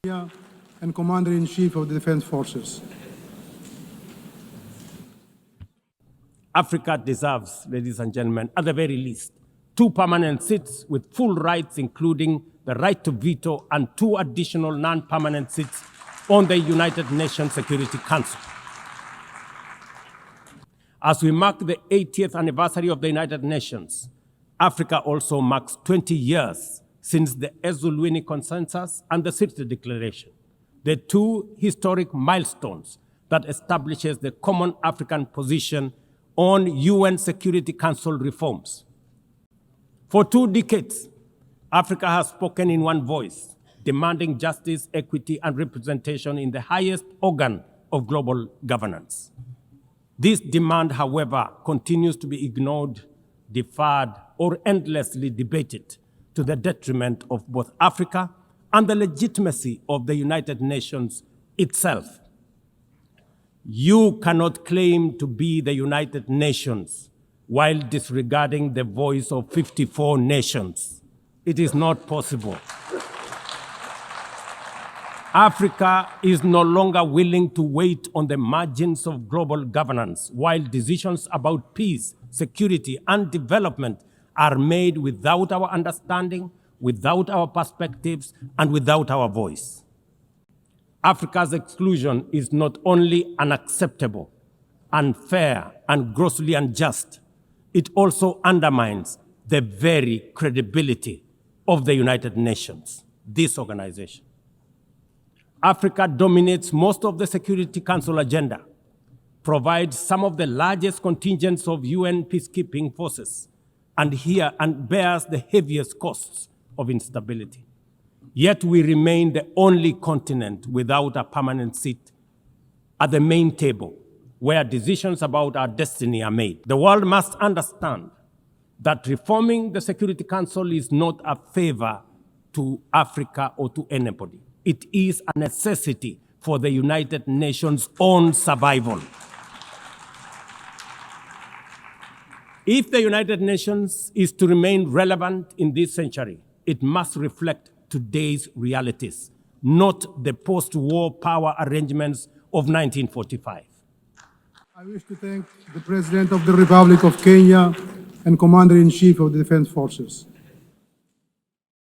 and Commander-in-Chief of the Defense Forces. Africa deserves, ladies and gentlemen, at the very least, 2 permanent seats with full rights, including the right to veto, and 2 additional non-permanent seats on the United Nations Security Council. As we mark the 80th anniversary of the United Nations, Africa also marks 20 years since the Ezulwini Consensus and the Sirte Declaration, the 2 historic milestones that establishes the common African position on UN Security Council reforms. For 2 decades, Africa has spoken in one voice, demanding justice, equity, and representation in the highest organ of global governance. This demand, however, continues to be ignored, deferred, or endlessly debated to the detriment of both Africa and the legitimacy of the United Nations itself. You cannot claim to be the United Nations while disregarding the voice of 54 nations. It is not possible. Africa is no longer willing to wait on the margins of global governance while decisions about peace, security, and development are made without our understanding, without our perspectives, and without our voice. Africa's exclusion is not only unacceptable, unfair, and grossly unjust, it also undermines the very credibility of the United Nations, this organization. Africa dominates most of the Security Council agenda, provides some of the largest contingents of UN peacekeeping forces, and bears the heaviest costs of instability. Yet we remain the only continent without a permanent seat at the main table where decisions about our destiny are made. The world must understand that reforming the Security Council is not a favor to Africa or to anybody. It is a necessity for the United Nations' own survival. If the United Nations is to remain relevant in this century, it must reflect today's realities, not the post-war power arrangements of 1945. I wish to thank the President of the Republic of Kenya and Commander-in-Chief of the Defense Forces.